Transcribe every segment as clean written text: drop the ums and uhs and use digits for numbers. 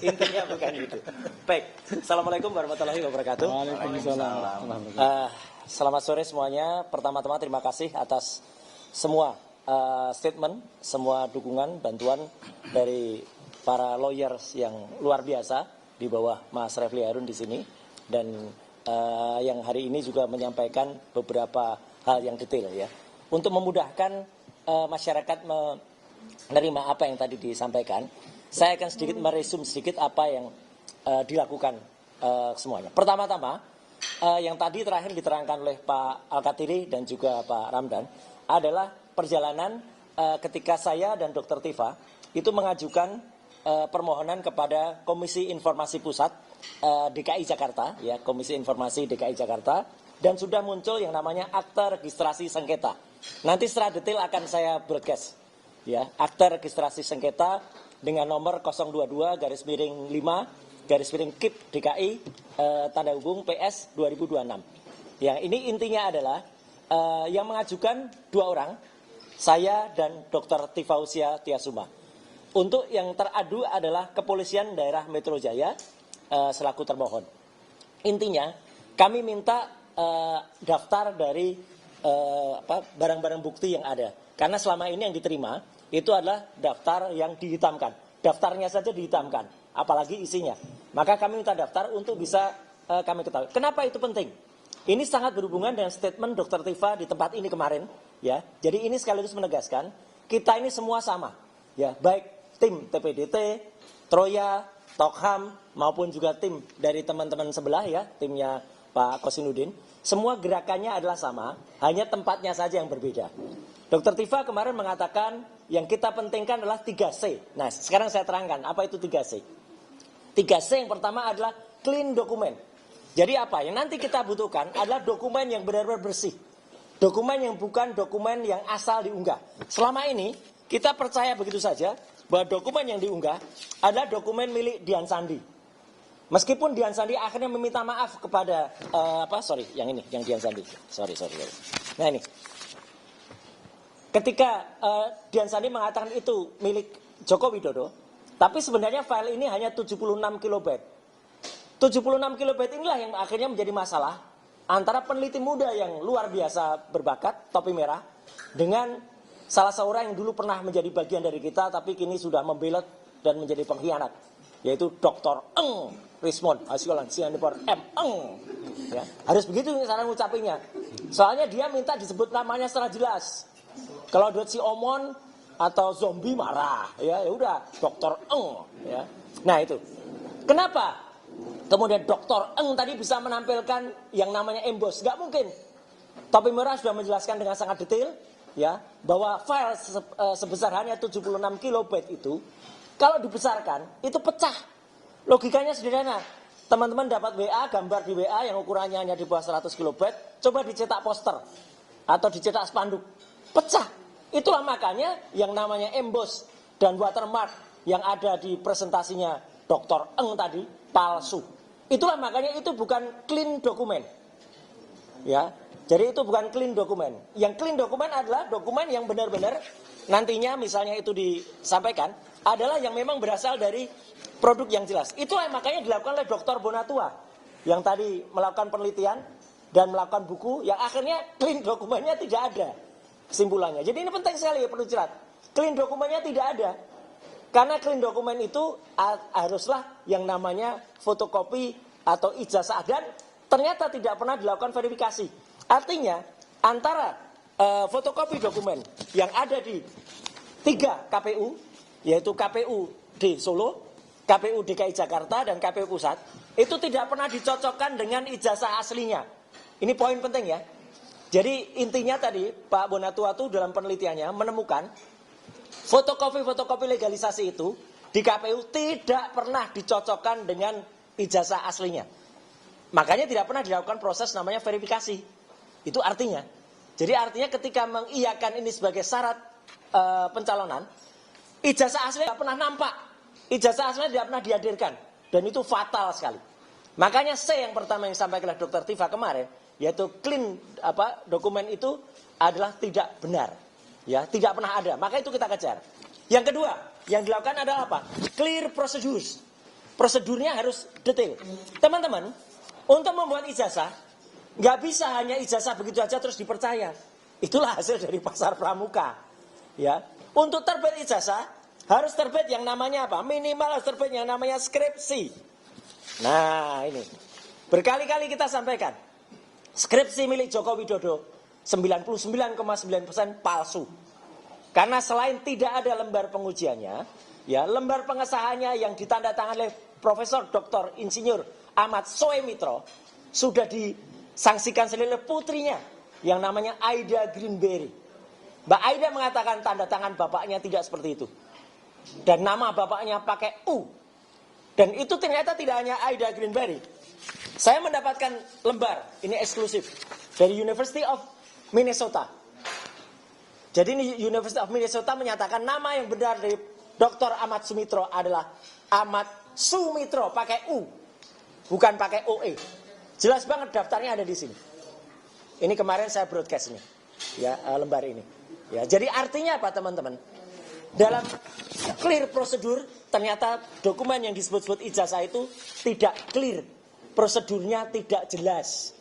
Intinya bukan itu. Baik, Assalamualaikum warahmatullahi wabarakatuh. Waalaikumsalam. Selamat sore semuanya. Pertama-tama terima kasih atas semua statement, semua dukungan, bantuan dari para lawyers yang luar biasa di bawah Mas Refli Harun di sini, dan yang hari ini juga menyampaikan beberapa hal yang detail ya, untuk memudahkan masyarakat menerima apa yang tadi disampaikan. Saya akan sedikit meresum sedikit apa yang dilakukan semuanya. Pertama-tama, yang tadi terakhir diterangkan oleh Pak Al-Katiri dan juga Pak Ramdan adalah perjalanan ketika saya dan Dr. Tifa itu mengajukan permohonan kepada Komisi Informasi Pusat DKI Jakarta, ya, Komisi Informasi DKI Jakarta, dan sudah muncul yang namanya Akta Registrasi Sengketa. Nanti secara detail akan saya broadcast, ya, Akta Registrasi Sengketa dengan nomor 022-5-KIP DKI tanda hubung PS 2026. Yang ini intinya adalah yang mengajukan dua orang, saya dan Dr. Tifausia Tiasuma. Untuk yang teradu adalah Kepolisian Daerah Metro Jaya selaku termohon. Intinya kami minta daftar dari barang-barang bukti yang ada. Karena selama ini yang diterima itu adalah daftar yang dihitamkan. Daftarnya saja dihitamkan, apalagi isinya. Maka kami minta daftar untuk bisa kami ketahui. Kenapa itu penting? Ini sangat berhubungan dengan statement Dr. Tifa di tempat ini kemarin, ya. Jadi ini sekaligus menegaskan kita ini semua sama, ya, baik tim TPDT, Troya, Tokham, maupun juga tim dari teman-teman sebelah, ya, timnya Pak Kosinudin. Semua gerakannya adalah sama, hanya tempatnya saja yang berbeda. Dr. Tifa kemarin mengatakan yang kita pentingkan adalah 3C. Nah, sekarang saya terangkan apa itu 3C. 3C yang pertama adalah clean dokumen. Jadi apa? Yang nanti kita butuhkan adalah dokumen yang benar-benar bersih. Dokumen yang bukan dokumen yang asal diunggah. Selama ini kita percaya begitu saja bahwa dokumen yang diunggah adalah dokumen milik Dian Sandi. Meskipun Dian Sandi akhirnya meminta maaf kepada yang Dian Sandi. Sorry. Nah ini. Ketika Dian Sandi mengatakan itu milik Joko Widodo, tapi sebenarnya file ini hanya 76 kilobyte. 76 kilobyte inilah yang akhirnya menjadi masalah antara peneliti muda yang luar biasa berbakat, topi merah, dengan salah seorang yang dulu pernah menjadi bagian dari kita, tapi kini sudah membelot dan menjadi pengkhianat, yaitu Dr. Eng Rismond, Asyolan Sianipor M. Eng. Ya, harus begitu cara ngucapinnya. Soalnya dia minta disebut namanya secara jelas. Kalau buat si Omon atau zombie marah, ya udah Dr. Eng, ya. Nah itu. Kenapa? Kemudian Dr. Eng tadi bisa menampilkan yang namanya emboss? Gak mungkin. Topi merah sudah menjelaskan dengan sangat detail, ya, bahwa file sebesar hanya 76 kilobyte itu kalau dibesarkan itu pecah. Logikanya sederhana. Teman-teman dapat WA, gambar di WA yang ukurannya hanya di bawah 100 kilobyte, coba dicetak poster atau dicetak spanduk, pecah. Itulah makanya yang namanya emboss dan watermark yang ada di presentasinya Dr. Eng tadi palsu. Itulah makanya itu bukan clean dokumen. Ya. Jadi itu bukan clean dokumen. Yang clean dokumen adalah dokumen yang benar-benar nantinya misalnya itu disampaikan adalah yang memang berasal dari produk yang jelas. Itulah makanya dilakukan oleh Dr. Bonatua yang tadi melakukan penelitian dan melakukan buku yang akhirnya clean dokumennya tidak ada kesimpulannya. Jadi ini penting sekali ya, perlu jelas. Clean dokumennya tidak ada. Karena clean dokumen itu haruslah yang namanya fotokopi atau ijazah, dan ternyata tidak pernah dilakukan verifikasi. Artinya antara fotokopi dokumen yang ada di 3 KPU, yaitu KPU di Solo, KPU DKI Jakarta, dan KPU Pusat, itu tidak pernah dicocokkan dengan ijazah aslinya. Ini poin penting ya. Jadi intinya tadi Pak Bonatua itu dalam penelitiannya menemukan fotokopi legalisasi itu di KPU tidak pernah dicocokkan dengan ijazah aslinya. Makanya tidak pernah dilakukan proses namanya verifikasi. Itu artinya. Jadi artinya ketika mengiyakan ini sebagai syarat pencalonan, ijazah aslinya tidak pernah nampak. Ijazah aslinya tidak pernah dihadirkan. Dan itu fatal sekali. Makanya C yang pertama yang disampaikan oleh Dr. Tifa kemarin, yaitu clean dokumen itu adalah tidak benar. Ya, tidak pernah ada. Maka itu kita kejar. Yang kedua, yang dilakukan adalah apa? Clear procedures. Prosedurnya harus detail. Teman-teman, untuk membuat ijazah, nggak bisa hanya ijazah begitu aja terus dipercaya. Itulah hasil dari pasar pramuka. Ya, untuk terbit ijazah harus terbit yang namanya apa? Minimal harus terbit yang namanya skripsi. Nah, ini berkali-kali kita sampaikan. Skripsi milik Joko Widodo 99,9% palsu. Karena selain tidak ada lembar pengujiannya, ya, lembar pengesahannya yang ditandatangani oleh Profesor Dr. Insinyur Ahmad Soemitro sudah disangsikan oleh putrinya yang namanya Aida Greenberry. Mbak Aida mengatakan tanda tangan bapaknya tidak seperti itu. Dan nama bapaknya pakai U. Dan itu ternyata tidak hanya Aida Greenberry. Saya mendapatkan lembar, ini eksklusif, dari University of Minnesota. Jadi ini University of Minnesota menyatakan nama yang benar dari Dr. Ahmad Sumitro adalah Ahmad Sumitro, pakai U. Bukan pakai OE. Jelas banget daftarnya ada di sini. Ini kemarin saya broadcast ini. Ya, lembar ini. Ya, jadi artinya apa teman-teman? Dalam clear prosedur, ternyata dokumen yang disebut-sebut ijazah itu tidak clear. Prosedurnya tidak jelas.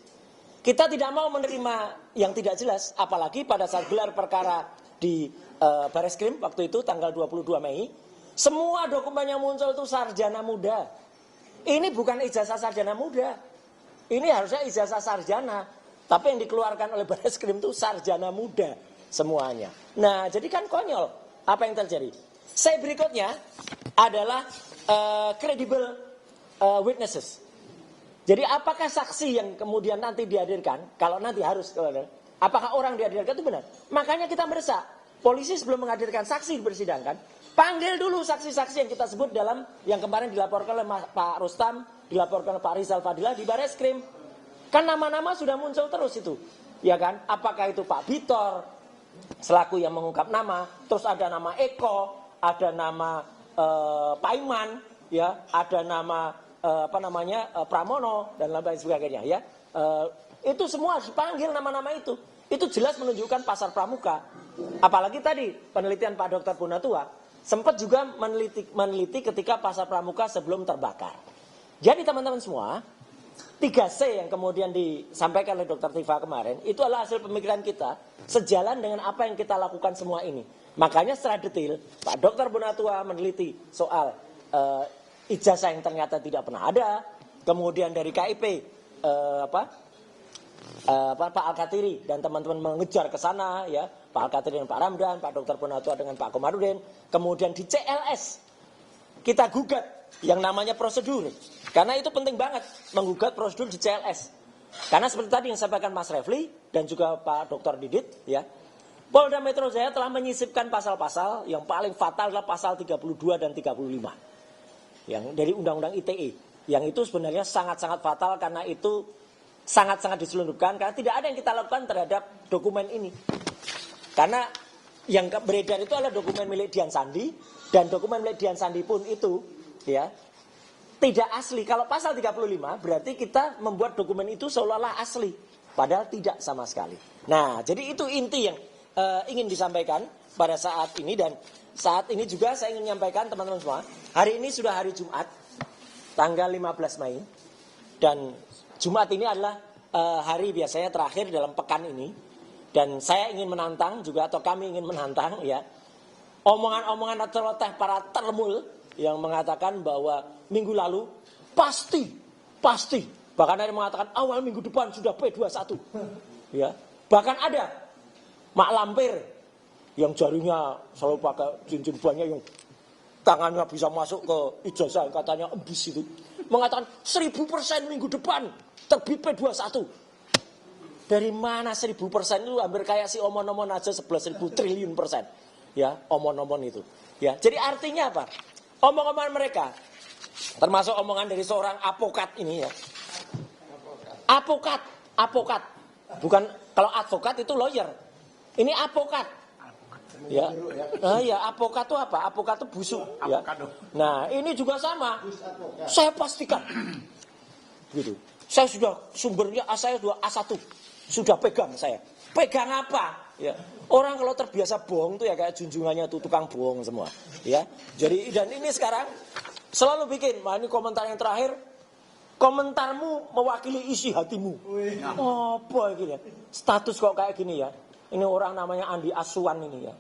Kita tidak mau menerima yang tidak jelas, apalagi pada saat gelar perkara di Bareskrim waktu itu tanggal 22 Mei, semua dokumen yang muncul itu sarjana muda. Ini bukan ijazah sarjana muda. Ini harusnya ijazah sarjana, tapi yang dikeluarkan oleh Bareskrim itu sarjana muda semuanya. Nah, jadi kan konyol. Apa yang terjadi? Saya berikutnya adalah credible witnesses. Jadi apakah saksi yang kemudian nanti dihadirkan, kalau nanti harus, apakah orang dihadirkan itu benar? Makanya kita mendesak, polisi sebelum menghadirkan saksi dipersidangkan, panggil dulu saksi-saksi yang kita sebut dalam, yang kemarin dilaporkan oleh Pak Rustam, dilaporkan oleh Pak Rizal Fadila di Bareskrim. Kan nama-nama sudah muncul terus itu. Ya kan? Apakah itu Pak Bitor, selaku yang mengungkap nama, terus ada nama Eko, ada nama Pak Iman, ya, ada nama Pramono dan lain sebagainya, ya. Itu semua harus dipanggil nama-nama itu. Itu jelas menunjukkan pasar pramuka. Apalagi tadi penelitian Pak Dr. Punatua sempat juga meneliti ketika pasar pramuka sebelum terbakar. Jadi teman-teman semua, 3C yang kemudian disampaikan oleh Dr. Tifa kemarin, itu adalah hasil pemikiran kita sejalan dengan apa yang kita lakukan semua ini. Makanya secara detail Pak Dr. Punatua meneliti soal ijazah yang ternyata tidak pernah ada, kemudian dari KIP Pak Al-Katiri dan teman-teman mengejar ke sana, ya, Pak Al-Katiri dan Pak Ramdan, Pak Dr. Punatua dengan Pak Komarudin, kemudian di CLS kita gugat yang namanya prosedur, karena itu penting banget menggugat prosedur di CLS, karena seperti tadi yang disampaikan Mas Refli dan juga Pak Dr. Didit, ya, Polda Metro Jaya telah menyisipkan pasal-pasal yang paling fatal adalah pasal 32 dan 35. Yang dari Undang-Undang ITE, yang itu sebenarnya sangat-sangat fatal karena itu sangat-sangat diselundupkan, karena tidak ada yang kita lakukan terhadap dokumen ini. Karena yang beredar itu adalah dokumen milik Dian Sandi, dan dokumen milik Dian Sandi pun itu, ya, tidak asli. Kalau pasal 35 berarti kita membuat dokumen itu seolah-olah asli, padahal tidak sama sekali. Nah, jadi itu inti yang ingin disampaikan pada saat ini. Dan saat ini juga saya ingin menyampaikan teman-teman semua, hari ini sudah hari Jumat, tanggal 15 Mei, dan Jumat ini adalah hari biasanya terakhir dalam pekan ini, dan saya ingin menantang juga, atau kami ingin menantang, ya, omongan-omongan atau celoteh para termul yang mengatakan bahwa minggu lalu pasti, bahkan ada yang mengatakan awal minggu depan sudah P21, ya, bahkan ada Mak Lampir yang jarinya selalu pakai cincin banyak, yang tangannya bisa masuk ke ijazah, katanya embus itu, mengatakan 1000% minggu depan terbit P21. Dari mana 1000% itu? Hampir kayak si omon-omon aja 11.000 triliun %. Ya, omon-omon itu. Ya, jadi artinya apa? Omong-omongan mereka, termasuk omongan dari seorang apokat ini, ya. Apokat. Bukan, kalau advokat itu lawyer. Ini apokat. Ya, ya, apokat itu apa? Apokat itu busuk. Ya. Nah, ini juga sama. Saya pastikan, gitu. Saya sudah sumbernya, saya sudah A1, sudah pegang saya. Pegang apa? Ya. Orang kalau terbiasa bohong tuh ya kayak junjungannya tuh tukang bohong semua. Ya, jadi dan ini sekarang Selalu bikin, wah ini komentar yang terakhir, komentarmu mewakili isi hatimu. Apa gini ya? Status kok kayak gini ya? Ini orang namanya Andi Asuwan ini ya.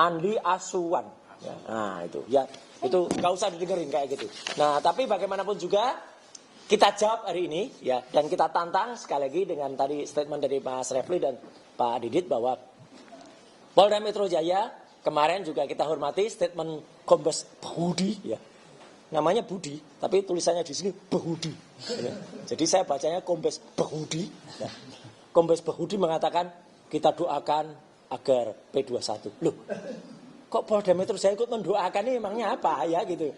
Andi Asuwan. Ya. Nah itu ya, itu nggak usah didengerin kayak gitu. Nah tapi bagaimanapun juga kita jawab hari ini ya, dan kita tantang sekali lagi dengan tadi statement dari Mas Refli dan Pak Didit bahwa Polda Metro Jaya kemarin juga kita hormati statement Kombes Budi ya. Namanya Budi, tapi tulisannya di sini Budi. Ya. Jadi saya bacanya Kombes Budi. Ya. Kombes Budi mengatakan kita doakan agar P21. Loh, kok Polda Metro Jaya ikut mendoakan ini emangnya apa ya gitu?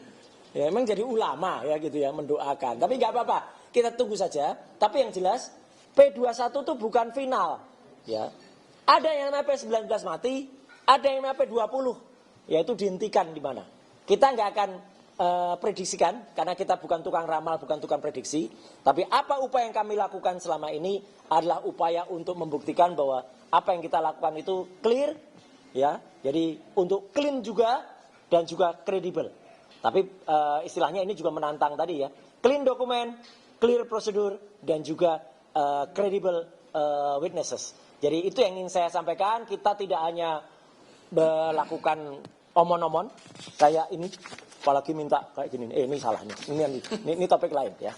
Ya emang jadi ulama ya gitu ya mendoakan. Tapi nggak apa-apa, kita tunggu saja. Tapi yang jelas P21 itu bukan final. Ya, ada yang namanya P19 mati, ada yang namanya P20, yaitu dihentikan di mana. Kita nggak akan prediksikan karena kita bukan tukang ramal, bukan tukang prediksi. Tapi apa upaya yang kami lakukan selama ini adalah upaya untuk membuktikan bahwa apa yang kita lakukan itu clear, ya. Jadi untuk clean juga dan juga kredibel. Tapi istilahnya ini juga menantang tadi ya, clean dokumen, clear prosedur dan juga credible witnesses. Jadi itu yang ingin saya sampaikan. Kita tidak hanya melakukan omon-omon kayak ini. Apalagi minta kayak gini, ini salah nih, ini topik lain ya.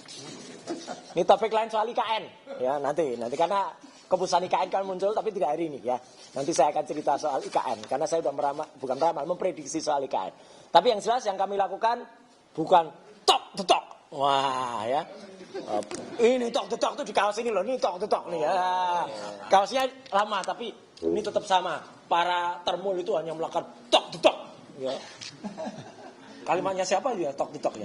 Ini topik lain soal IKN ya, nanti karena keputusan IKN kan muncul tapi tidak hari ini ya. Nanti saya akan cerita soal IKN karena saya sudah memprediksi soal IKN. Tapi yang jelas yang kami lakukan bukan tok tok. Wah ya. Ini tok tok tuh di kaos ini loh, ini tok tok nih ya. Kaosnya lama tapi ini tetap sama. Para termul itu hanya melakukan tok tok ya. Kalimatnya siapa ya? Talk the talk ya.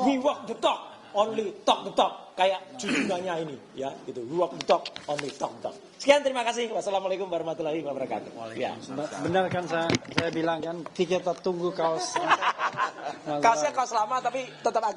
We walk the talk. Only talk the talk. Kayak junjungannya ini ya, gitu. We walk the talk, only talk the talk. Sekian, terima kasih. Wassalamualaikum warahmatullahi wabarakatuh. Ya. Benar kan saya bilang kan kita tunggu kaos. Kaosnya kaos lama tapi tetap aktual.